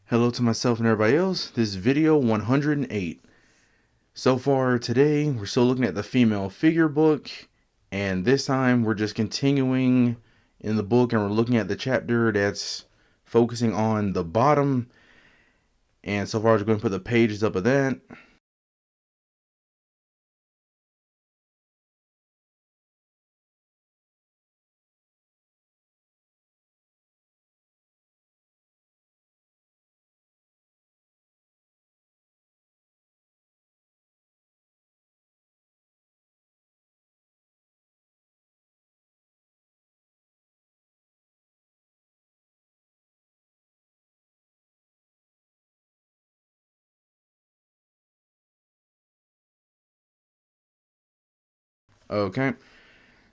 Hello to myself and everybody else. This is video 108. So far today, we're still looking at the female figure book, and this time we're just continuing in the book and we're looking at the chapter that's focusing on the bottom. And so far, we're going to put the pages up of that. Okay.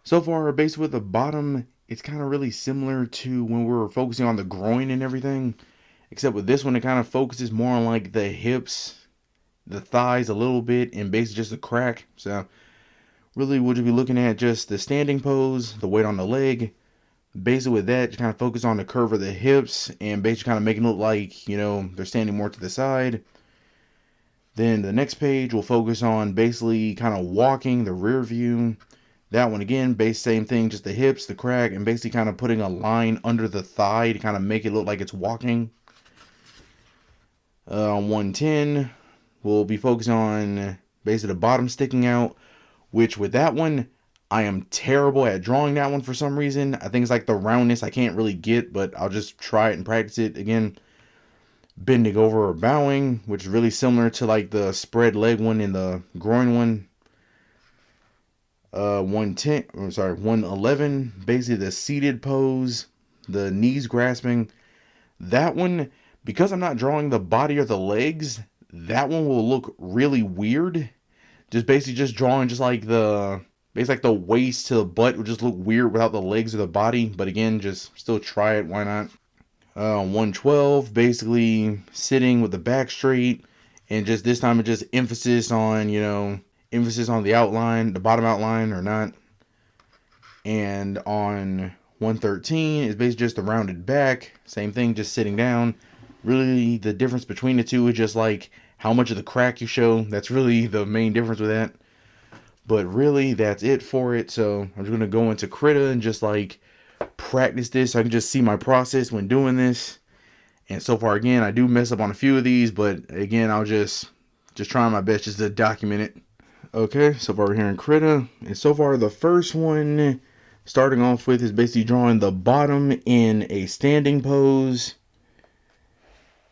So far, basically with the bottom, it's kind of really similar to when we were focusing on the groin and everything. Except with this one, it kind of focuses more on like the hips, the thighs a little bit, and basically just the crack. So really we'll just be looking at just the standing pose, the weight on the leg. Basically with that, just kind of focus on the curve of the hips and basically kind of making it look like, they're standing more to the side. Then the next page will focus on basically kind of walking the rear view. That one again, same thing, just the hips, the crack, and basically kind of putting a line under the thigh to kind of make it look like it's walking. On 110, we'll be focusing on basically the bottom sticking out, which with that one, I am terrible at drawing that one for some reason. I think it's like the roundness I can't really get, but I'll just try it and practice it again. Bending over or bowing, which is really similar to like the spread leg one and the groin one. 111, basically the seated pose, the knees grasping. That one, because I'm not drawing the body or the legs, that one will look really weird. Just basically just drawing just like basically like the waist to the butt would just look weird without the legs or the body. But again, just still try it. Why not? 112, basically sitting with the back straight, and just this time it just emphasis on the outline, the bottom outline or not. And on 113 is basically just the rounded back. Same thing, just sitting down. Really, the difference between the two is just like how much of the crack you show. That's really the main difference with that. But really, that's it for it. So I'm just going to go into Krita and just like practice this so I can just see my process when doing this. And so far, again, I do mess up on a few of these, but again, I'll just trying my best just to document it. Okay, so far we're here in Krita. And so far, the first one starting off with is basically drawing the bottom in a standing pose.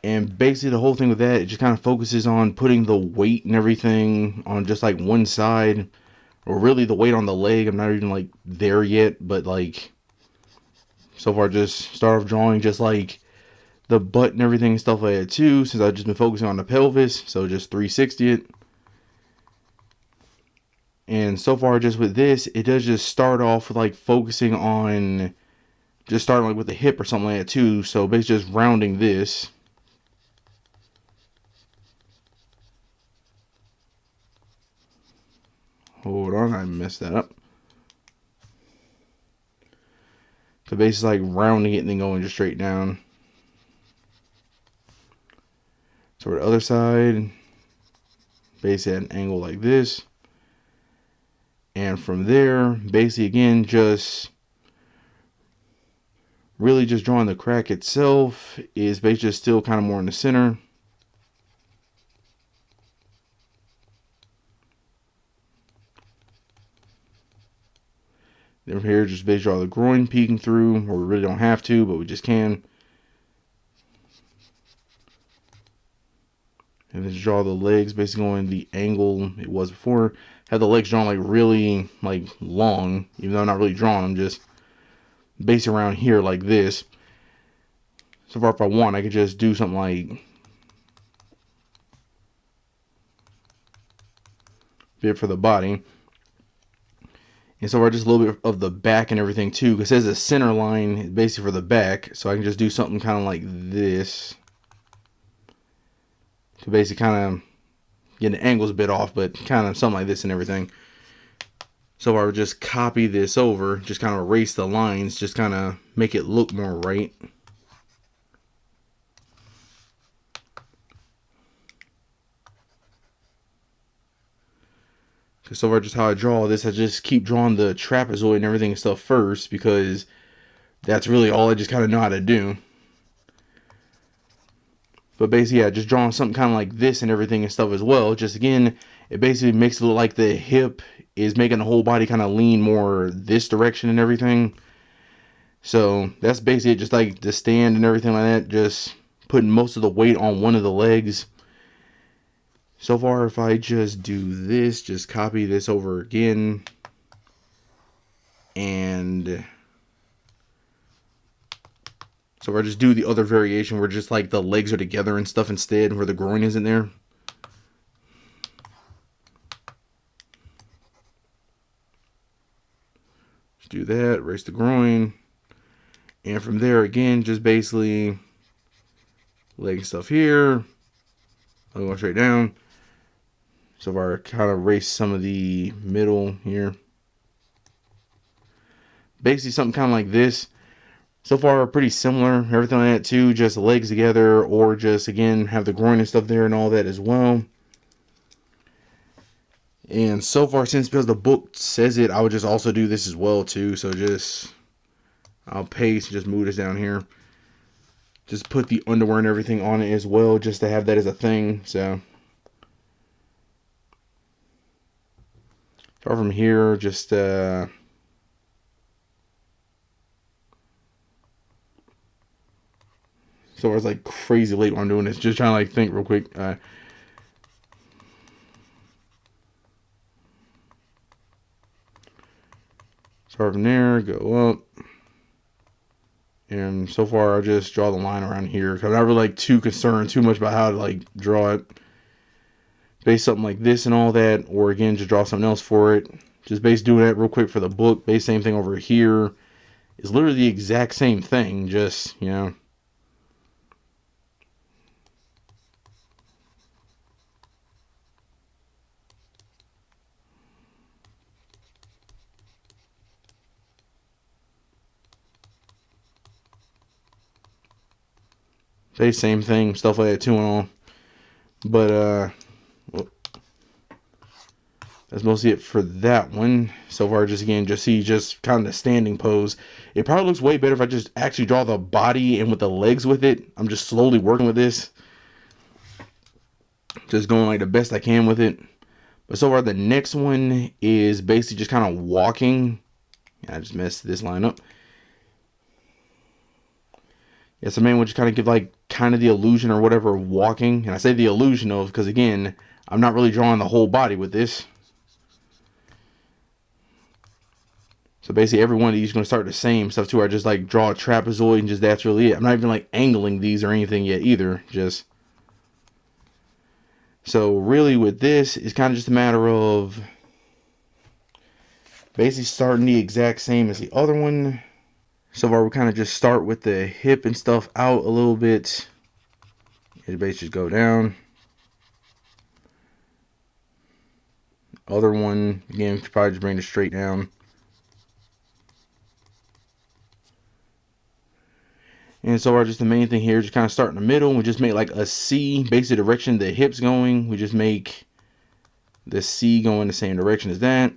And basically the whole thing with that, it just kind of focuses on putting the weight and everything on just like one side. Or really the weight on the leg. I'm not even like there yet, but like so far just start off drawing just like the butt and everything and stuff like that too, since I've just been focusing on the pelvis. So just 360 it. And so far just with this, it does just start off with like focusing on just starting like with the hip or something like that too. So basically just rounding this. Hold on, I messed that up. So basically like rounding it and then going just straight down. So the other side, basically at an angle like this. And from there, basically again, just really just drawing the crack itself is basically just still kind of more in the center. Then from here, just basically draw the groin peeking through, or we really don't have to, but we just can. And then just draw the legs, basically going the angle it was before. Have the legs drawn like really like long, even though I'm not really drawing them, just basically around here like this. So far, if I want, I could just do something like bit for the body. And so far, just a little bit of the back and everything too, because it says the center line is basically for the back. So I can just do something kind of like this to basically kind of get the angles a bit off, but kind of something like this and everything. So I would just copy this over, just kind of erase the lines, just kind of make it look more right. So far, just how I draw this, I just keep drawing the trapezoid and everything and stuff first, because that's really all I just kind of know how to do. But basically, yeah, just drawing something kind of like this and everything and stuff as well. Just again, it basically makes it look like the hip is making the whole body kind of lean more this direction and everything. So that's basically it, just like the stand and everything like that, just putting most of the weight on one of the legs. So far, if I just do this, just copy this over again, and so I just do the other variation where just like the legs are together and stuff instead, where the groin isn't there. Just do that, erase the groin. And from there, again, just basically leg stuff here. I'll go straight down. So far, I kind of erase some of the middle here. Basically, something kind of like this. So far, pretty similar. Everything like that too, just legs together, or just, again, have the groin and stuff there and all that as well. And so far, since because the book says it, I would just also do this as well too. So just, I'll paste, just move this down here. Just put the underwear and everything on it as well, just to have that as a thing. So start from here, just so I was like crazy late when I'm doing this, just trying to like think real quick. Start from there, go up. And so far, I just draw the line around here, because I'm not really like too concerned too much about how to like draw it. Base something like this and all that, or again, just draw something else for it. Just base doing that real quick for the book. Base same thing over here. It's literally the exact same thing, just, you know. Base same thing, stuff like that too and all. But well, that's mostly it for that one. So far, just again, just see just kind of the standing pose. It probably looks way better if I just actually draw the body and with the legs with it. I'm just slowly working with this. Just going like the best I can with it. But so far, the next one is basically just kind of walking. I just messed this line up. Yeah, so main one just kind of give like kind of the illusion or whatever of walking. And I say the illusion of because again, I'm not really drawing the whole body with this. So basically every one of these is going to start the same stuff too. I just like draw a trapezoid and just that's really it. I'm not even like angling these or anything yet either. Just so really with this, it's kind of just a matter of basically starting the exact same as the other one. So far we kind of just start with the hip and stuff out a little bit. It basically just go down. Other one, again, probably just bring it straight down. And so our just the main thing here, just kind of start in the middle. We just make like a C, basically the direction the hips going. We just make the C go in the same direction as that.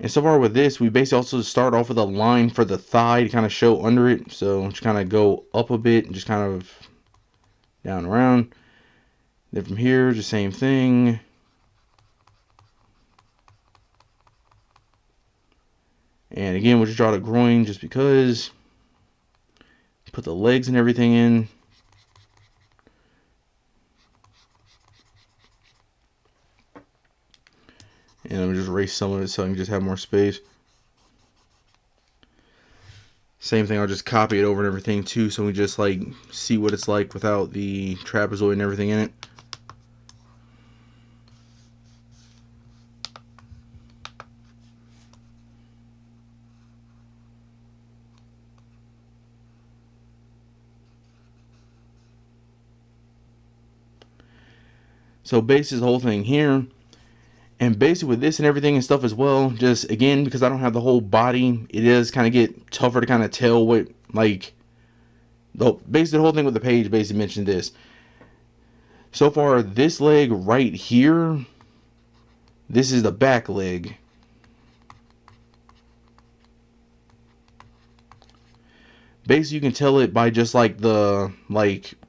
And so far with this, we basically also start off with a line for the thigh to kind of show under it. So just kind of go up a bit and just kind of down around. Then from here, just same thing. And again, we'll just draw the groin just because. Put the legs and everything in. And I'm just erase some of it so I can just have more space. Same thing, I'll just copy it over and everything too, so we just like see what it's like without the trapezoid and everything in it. So basically the whole thing here. And basically with this and everything and stuff as well, just again, because I don't have the whole body, it is kind of get tougher to kind of tell what, like, basically the whole thing with the page basically mentioned this. So far, this leg right here, this is the back leg. Basically, you can tell it by just like the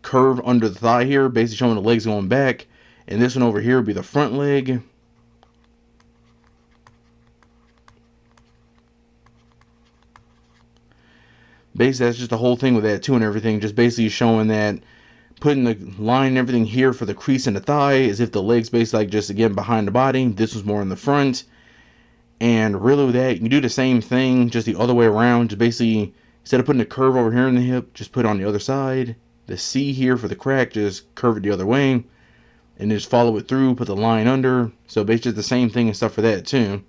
curve under the thigh here, basically showing the legs going back. And this one over here would be the front leg. Basically, that's just the whole thing with that too and everything. Just basically showing that, putting the line and everything here for the crease in the thigh, as if the legs basically like just again behind the body. This was more in the front. And really with that, you can do the same thing, just the other way around. Just basically, instead of putting a curve over here in the hip, just put it on the other side. The C here for the crack, just curve it the other way. And just follow it through, put the line under. So basically the same thing and stuff for that too.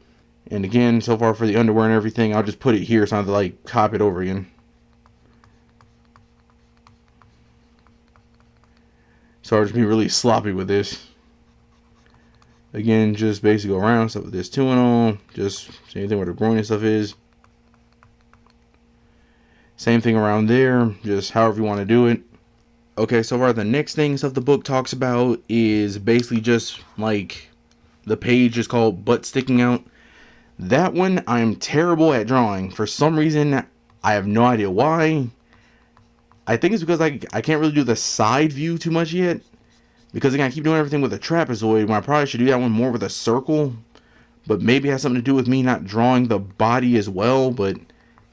And again, so far for the underwear and everything, I'll just put it here so I don't have to like copy it over again. So I'll just be really sloppy with this. Again, just basically go around stuff with this too and all. Just same thing where the groin and stuff is. Same thing around there. Just however you want to do it. Okay, so far the next thing stuff the book talks about is basically just like the page is called butt sticking out. That one I'm terrible at drawing. For some reason, I have no idea why. I think it's because I can't really do the side view too much yet. Because again, I keep doing everything with a trapezoid when I probably should do that one more with a circle. But maybe it has something to do with me not drawing the body as well. But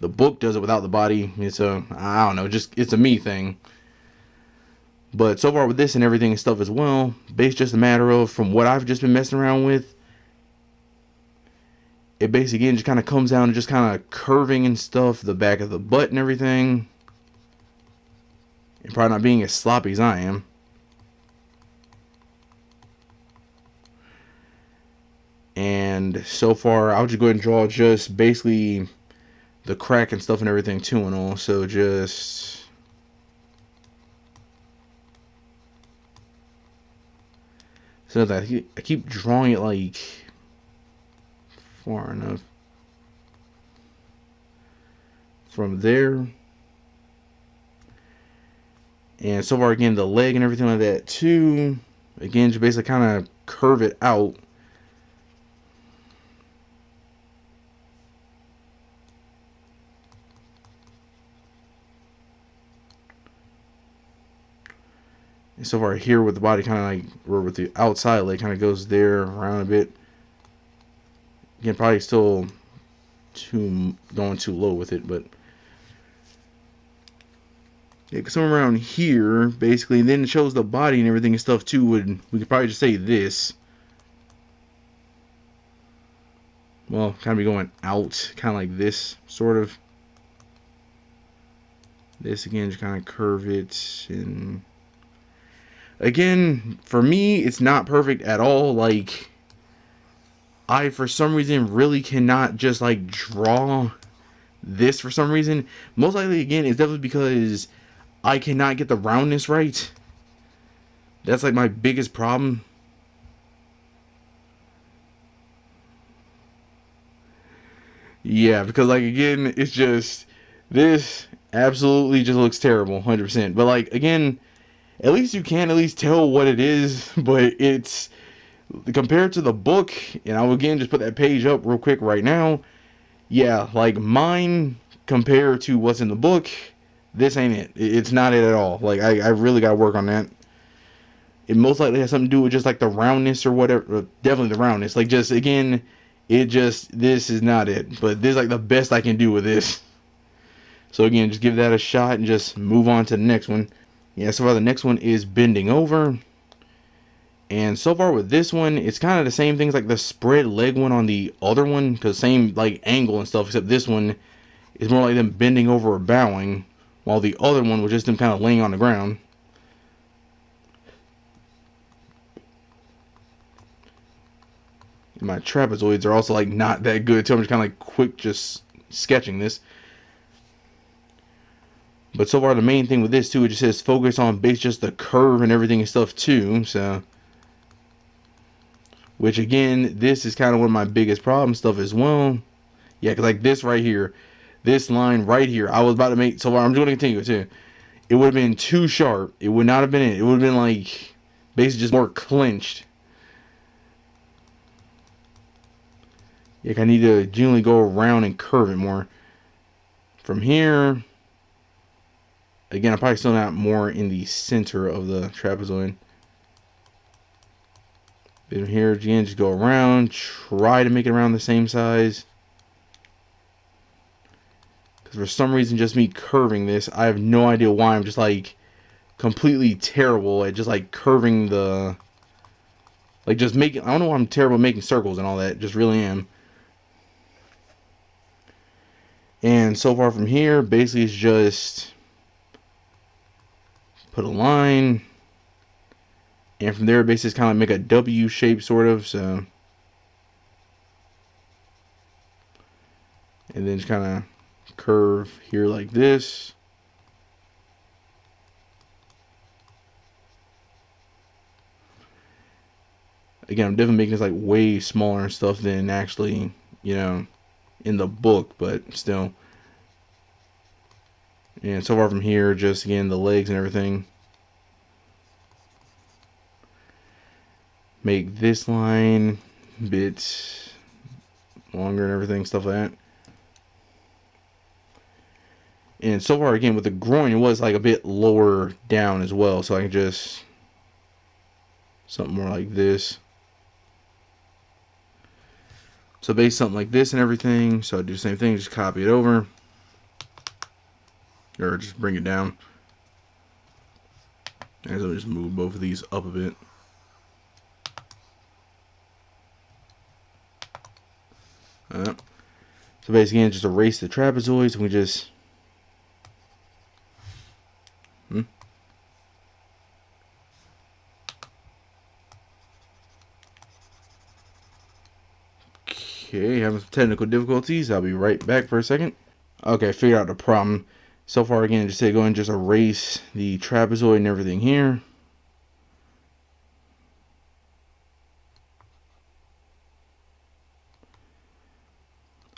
the book does it without the body. It's a, I don't know, just it's a me thing. But so far with this and everything and stuff as well, based just a matter of from what I've just been messing around with, it basically again just kind of comes down to just kind of curving and stuff, the back of the butt and everything. And probably not being as sloppy as I am. And so far, I'll just go ahead and draw just basically the crack and stuff and everything too and all. So just... So I keep drawing it like far enough. From there. And so far again, the leg and everything like that too. Again, just basically kind of curve it out. And so far here with the body kind of like, or with the outside leg kind of goes there around a bit. Again, probably still going too low with it, but yeah, somewhere around here, basically, and then it shows the body and everything and stuff too. We could probably just say this. Well, kind of be going out, kind of like this, sort of. This again, just kind of curve it, and again, for me, it's not perfect at all. Like, I for some reason really cannot just like draw this for some reason. Most likely, again, it's definitely because I cannot get the roundness right. That's like my biggest problem. Yeah, because like again, it's just this absolutely just looks terrible, 100%. But like again, at least you can at least tell what it is. But it's compared to the book, and I'll again just put that page up real quick right now. Yeah, like mine compared to what's in the book, this ain't it. It's not it at all. Like I really gotta work on that. It most likely has something to do with just like the roundness or whatever. Definitely the roundness. Like just again, this is not it. But this is like the best I can do with this. So again, just give that a shot and just move on to the next one. Yeah, so far the next one is bending over. And so far with this one, it's kind of the same things like the spread leg one on the other one. Because same like angle and stuff, except this one is more like them bending over or bowing. While the other one was just them kind of laying on the ground. And my trapezoids are also like not that good too. I'm just kind of like quick just sketching this. But so far the main thing with this too, it just says focus on base just the curve and everything and stuff too. So, which again, this is kind of one of my biggest problem stuff as well. Yeah, because like this right here, this line right here, I was about to make, so far I'm just going to continue it too. It would have been too sharp. It would not have been it. It would have been like basically just more clenched. Like I need to generally go around and curve it more. From here, again, I'm probably still not more in the center of the trapezoid. From here, again, just go around, try to make it around the same size. Because for some reason, just me curving this, I have no idea why I'm just like completely terrible at just like curving the, like just making, I don't know why I'm terrible at making circles and all that, just really am. And so far from here, basically it's just put a line, and from there basically it's kind of make a W shape sort of, so. And then just kind of curve here like this. Again, I'm definitely making this like way smaller and stuff than actually, you know, in the book, but still. And so far from here, just again, the legs and everything. Make this line a bit longer and everything, stuff like that. And so far, again, with the groin, it was like a bit lower down as well. So I can just, something more like this. So base something like this and everything. So I do the same thing, just copy it over. Or just bring it down. And so I'll just move both of these up a bit. So basically, just erase the trapezoids. We just Okay, having some technical difficulties. I'll be right back for a second. Okay, figured out the problem. So far, again, just say go and just erase the trapezoid and everything here.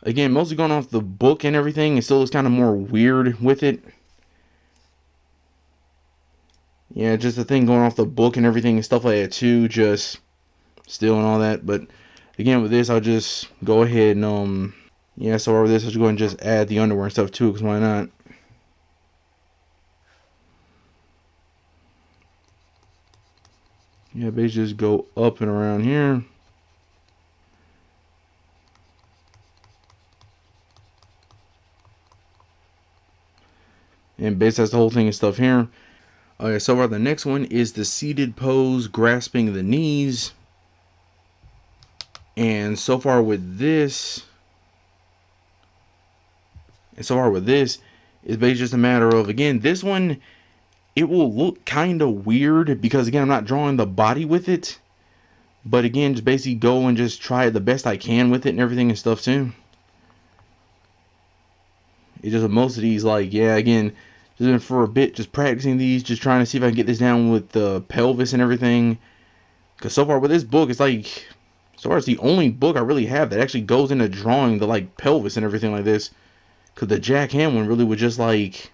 Again, mostly going off the book and everything. It still looks kind of more weird with it. Yeah, just the thing going off the book and everything and stuff like that too. Just still and all that. But again, with this, I'll just go ahead and yeah. So over this, I'll just go ahead and just add the underwear and stuff too. Because why not? Yeah, basically just go up and around here. And basically that's the whole thing and stuff here. Okay, so far the next one is the seated pose, grasping the knees. And so far with this, it's basically just a matter of, again, this one, it will look kind of weird because, again, I'm not drawing the body with it. But again, just basically go and just try the best I can with it and everything and stuff too. It's just most of these, like, yeah, again, just been for a bit, just practicing these, just trying to see if I can get this down with the pelvis and everything. Because so far with this book, it's like, so far it's the only book I really have that actually goes into drawing the, like, pelvis and everything like this. Because the Jack Ham one really was just, like,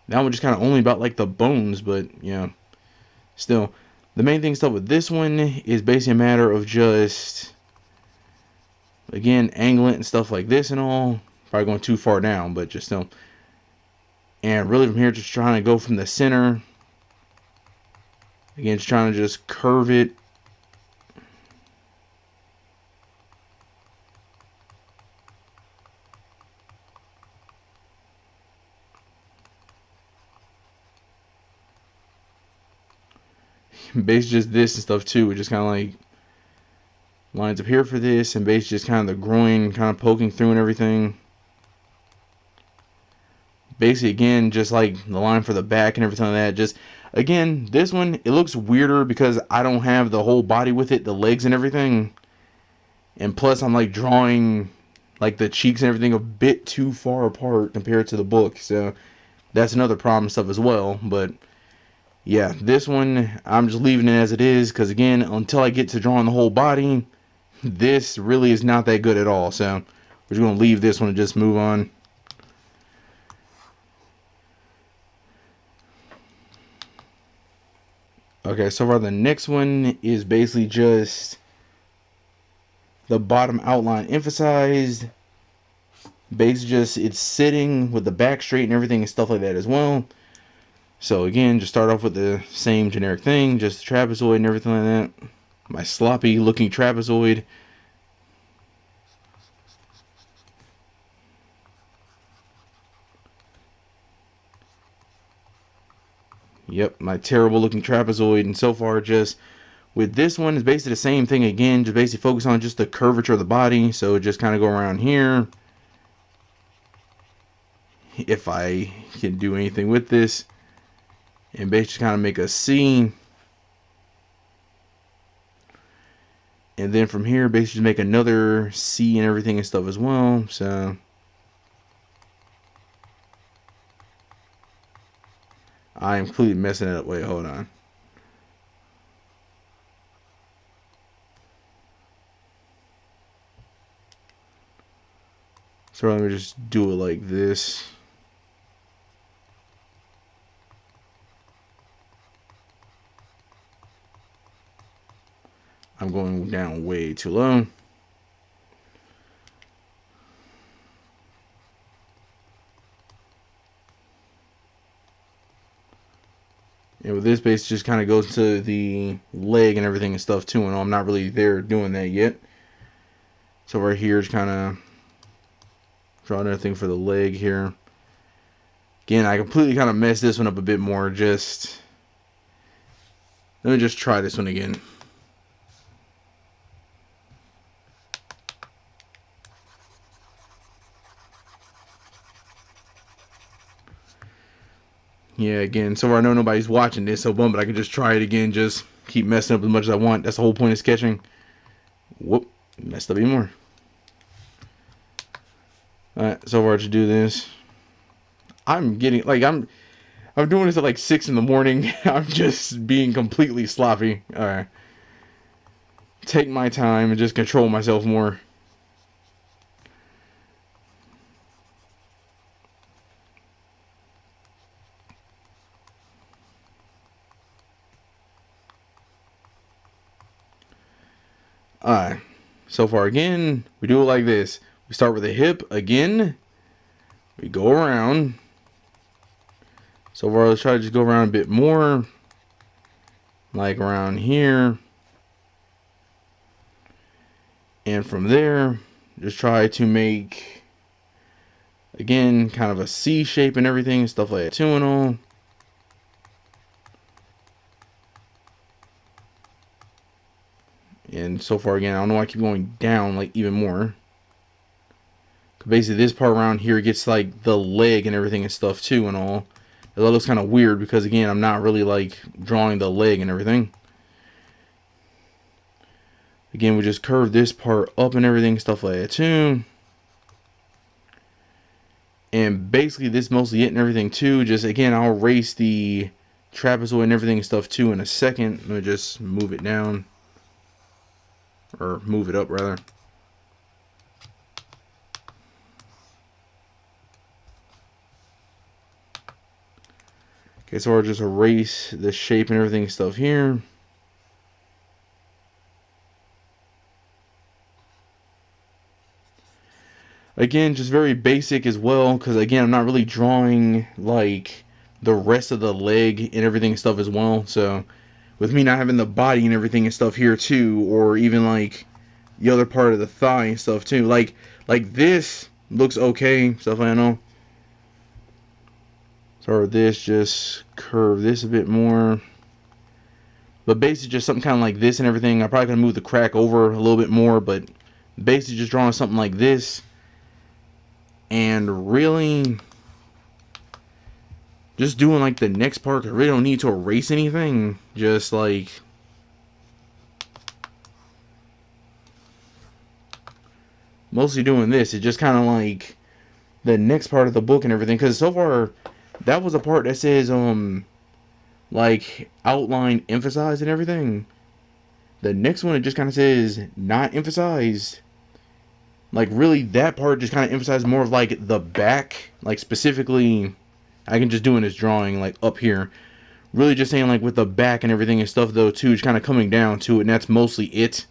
that one just kind of only about, like, the bones, but, yeah. Still, the main thing stuff with this one is basically a matter of just, again, angling it and stuff like this and all. Probably going too far down, but just still. And really from here, just trying to go from the center. Again, just trying to just curve it. Base just this and stuff too. It just kind of like lines up here for this, and base just kind of the groin kind of poking through and everything. Basically, again, just like the line for the back and everything like that. Just, again, this one, it looks weirder because I don't have the whole body with it, the legs and everything. And plus, I'm like drawing like the cheeks and everything a bit too far apart compared to the book. So that's another problem stuff as well. But yeah, this one, I'm just leaving it as it is. Because again, until I get to drawing the whole body, this really is not that good at all. So we're just going to leave this one and just move on. Okay, so far the next one is basically just the bottom outline emphasized. Basically just it's sitting with the back straight and everything and stuff like that as well. So again, just start off with the same generic thing, just the trapezoid and everything like that. My sloppy looking trapezoid. Yep, my terrible looking trapezoid. And so far just with this one, it's basically the same thing again. Just basically focus on just the curvature of the body. So just kind of go around here. If I can do anything with this. And basically kind of make a C. And then from here, basically make another C and everything and stuff as well. So I am completely messing it up. Wait, hold on. So let me just do it like this. I'm going down way too low. And with this base, just kind of goes to the leg and everything and stuff too. And I'm not really there doing that yet. So right here is kind of draw another thing for the leg here. Again, I completely kind of messed this one up a bit more. Just let me just try this one again. Yeah, again, so I know nobody's watching this, so bum, but I can just try it again, just keep messing up as much as I want. That's the whole point of sketching. Whoop, messed up even more. Alright, so far to do this. I'm getting, like, I'm doing this at like 6 in the morning. I'm just being completely sloppy. Alright. Take my time and just control myself more. Alright, so far again, we do it like this. We start with the hip again. We go around. So far, let's try to just go around a bit more. Like around here. And from there, just try to make, again, kind of a C shape and everything, stuff like that too and all. And so far, again, I don't know why I keep going down, like, even more. Basically, this part around here gets, like, the leg and everything and stuff, too, and all. That looks kind of weird, because, again, I'm not really, like, drawing the leg and everything. Again, we just curve this part up and everything, stuff like that, too. And basically, this is mostly it and everything, too. Just, again, I'll erase the trapezoid and everything and stuff, too, in a second. Let me just move it down. Or move it up, rather. Okay, so I'll just erase the shape and everything and stuff here. Again, just very basic as well, because again, I'm not really drawing like the rest of the leg and everything and stuff as well. So with me not having the body and everything and stuff here too, or even like the other part of the thigh and stuff too, like this looks okay, stuff I know. So this, just curve this a bit more. But basically just something kind of like this and everything. I'm probably going to move the crack over a little bit more, but basically just drawing something like this. And really just doing like the next part. I really don't need to erase anything. Just like mostly doing this. It's just kind of like the next part of the book and everything. Because so far, that was a part that says, like outline emphasized and everything. The next one, it just kind of says not emphasized. Like really that part just kind of emphasized more of like the back. Like specifically, I can just do in this drawing like up here. Really just saying like with the back and everything and stuff though too, it's kind of coming down to it, and that's mostly it.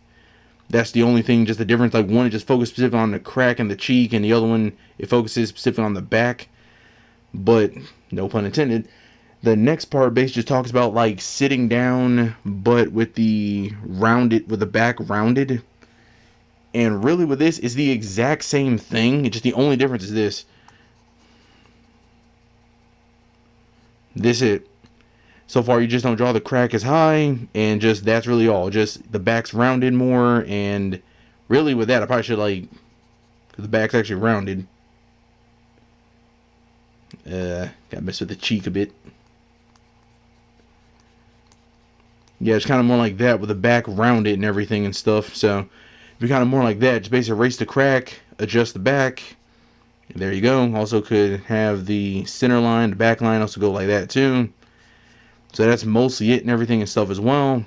That's the only thing, just the difference. Like one, it just focuses specifically on the crack and the cheek, and the other one, it focuses specifically on the back. But no pun intended. The next part basically just talks about like sitting down, but with the rounded, with the back rounded. And really, with this, is the exact same thing. It's just the only difference is this. This it. So far, you just don't draw the crack as high, and just that's really all. Just the back's rounded more, and really with that, I probably should like, cause the back's actually rounded. Gotta mess with the cheek a bit. Yeah, it's kind of more like that with the back rounded and everything and stuff. So, it'd be kind of more like that. Just basically erase the crack, adjust the back. There you go. Also could have the center line, the back line also go like that too. So that's mostly it and everything and stuff as well.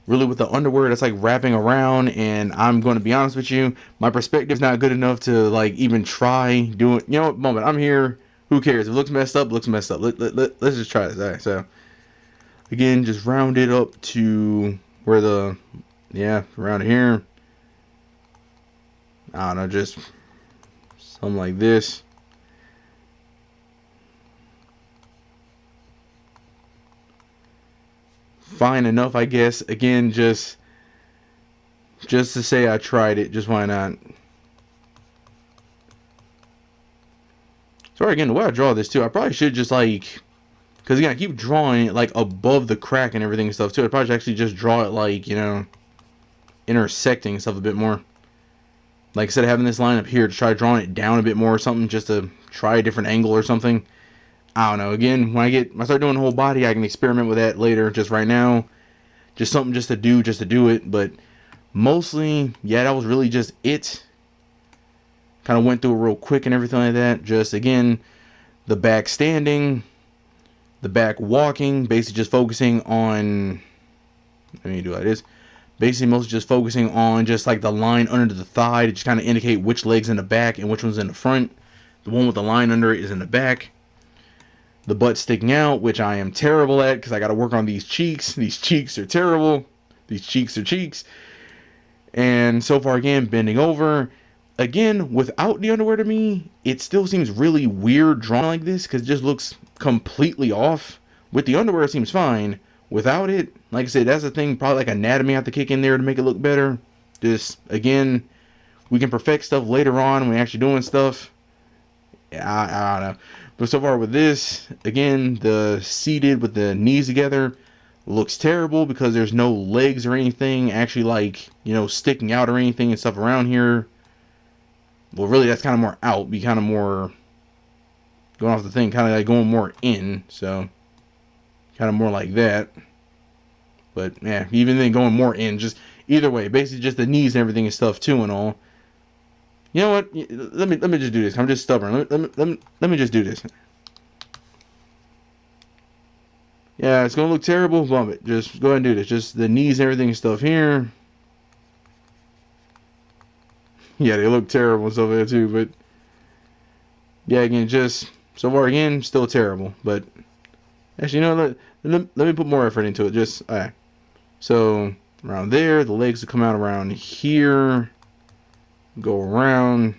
Really with the underwear, that's like wrapping around, and I'm going to be honest with you, my perspective's not good enough to like even try doing, you know what, moment, I'm here, who cares, if it looks messed up, looks messed up, let's just try this. Alright, so again, just round it up to where the, yeah, around here, I don't know, just something like this. Fine enough, I guess. Again, just to say I tried it, just why not? Sorry again, the way I draw this too, I probably should just like, because again, I keep drawing it like above the crack and everything and stuff too. I probably should actually just draw it like, you know, intersecting stuff a bit more. Like instead of having this line up here, to try drawing it down a bit more or something, just to try a different angle or something. I don't know. Again, when I start doing the whole body, I can experiment with that later. Just right now, just something just to do it. But mostly, yeah, that was really just it. Kind of went through it real quick and everything like that. Just again, the back standing, the back walking, basically just focusing on, let me do like this. Basically mostly just focusing on just like the line under the thigh to just kind of indicate which leg's in the back and which one's in the front. The one with the line under it is in the back. The butt sticking out, which I am terrible at because I got to work on these cheeks. These cheeks are terrible. These cheeks are cheeks. And so far, again, bending over. Again, without the underwear to me, it still seems really weird drawn like this because it just looks completely off. With the underwear, it seems fine. Without it, like I said, that's the thing. Probably like anatomy I have to kick in there to make it look better. Just, again, we can perfect stuff later on when we're actually doing stuff. Yeah, I don't know. But so far with this, again, the seated with the knees together looks terrible because there's no legs or anything actually like, you know, sticking out or anything and stuff around here. Well, really, that's kind of more out. Be kind of more going off the thing, kind of like going more in. So, kind of more like that. But, yeah, even then going more in. Just either way, basically just the knees and everything and stuff too and all. You know what? Let me just do this. I'm just stubborn. Let me just do this. Yeah, it's gonna look terrible. Bump it. Just go ahead and do this. Just the knees and everything and stuff here. Yeah, they look terrible and stuff there too. But yeah, again, just so far again, still terrible. But actually, you know, let me put more effort into it. Just alright. So around there, the legs will come out around here. Go around.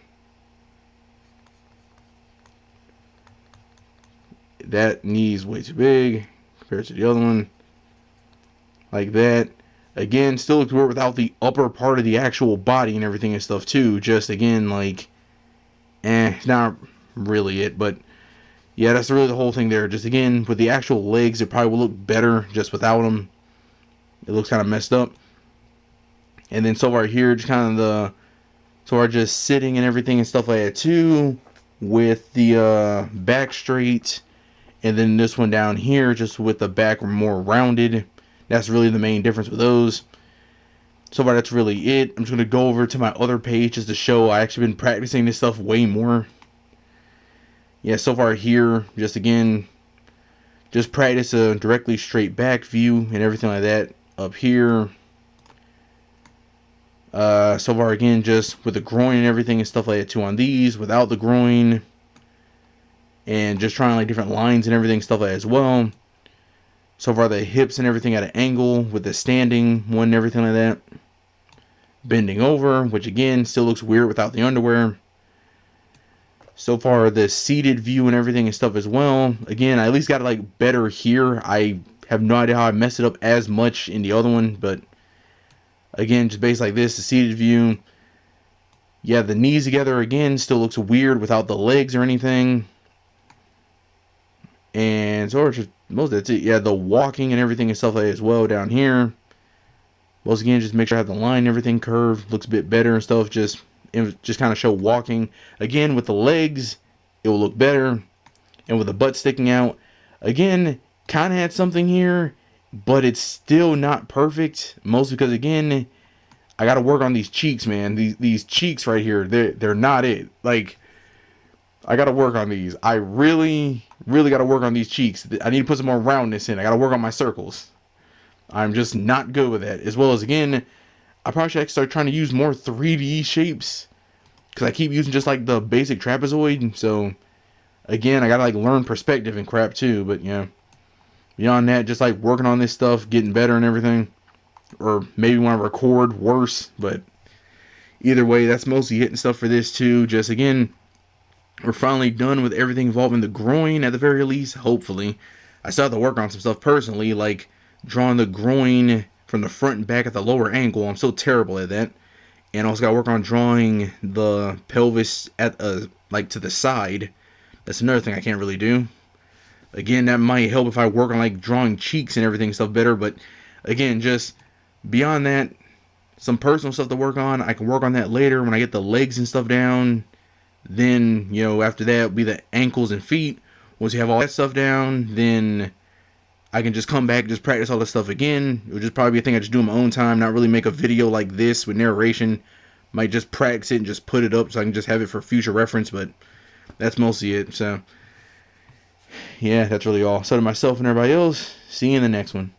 That knee's way too big compared to the other one. Like that. Again, still looks weird without the upper part of the actual body and everything and stuff too. Just again, like, it's not really it. But yeah, that's really the whole thing there. Just again, with the actual legs, it probably will look better just without them. It looks kind of messed up. And then so far here, just kind of the, so far just sitting and everything and stuff like that too. With the back straight. And then this one down here, just with the back more rounded. That's really the main difference with those. So far, that's really it. I'm just going to go over to my other page just to show I actually been practicing this stuff way more. Yeah, so far here, just again, just practice a directly straight back view and everything like that up here. So far again, just with the groin and everything and stuff like that too on these, without the groin. and just trying like different lines and everything, stuff like that as well. So far, the hips and everything at an angle with the standing one and everything like that. Bending over, which again still looks weird without the underwear. So far, the seated view and everything and stuff as well. Again, I at least got it like better here. I have no idea how I messed it up as much in the other one, but again, just based like this, the seated view. Yeah, the knees together again still looks weird without the legs or anything. And so just most that's it. Yeah, the walking and everything and stuff like that as well down here. Once again, just make sure I have the line and everything curved, looks a bit better and stuff. Just kind of show walking. Again, with the legs, it will look better. And with the butt sticking out, again, kind of had something here, but it's still not perfect. Mostly because, again, I got to work on these cheeks, man. These cheeks right here, they're not it. Like, I got to work on these. I really, really got to work on these cheeks. I need to put some more roundness in. I got to work on my circles. I'm just not good with that. As well as, again, I probably should start trying to use more 3D shapes. Because I keep using just like the basic trapezoid. So, again, I got to like learn perspective and crap too. But, yeah. Beyond that, just like working on this stuff, getting better and everything. Or maybe want to record worse. But either way, that's mostly hitting stuff for this too. Just, again, we're finally done with everything involving the groin at the very least. Hopefully. I still have to work on some stuff personally. Like drawing the groin from the front and back at the lower angle. I'm so terrible at that. And I also got to work on drawing the pelvis at like to the side. That's another thing I can't really do. Again, that might help if I work on like drawing cheeks and everything stuff better. But again, just beyond that, some personal stuff to work on. I can work on that later when I get the legs and stuff down. Then, you know, after that, it'll be the ankles and feet. Once you have all that stuff down, then I can just come back and just practice all this stuff again. It would just probably be a thing I just do in my own time, not really make a video like this with narration. Might just practice it and just put it up so I can just have it for future reference, but that's mostly it. So, yeah, that's really all. So to myself and everybody else, see you in the next one.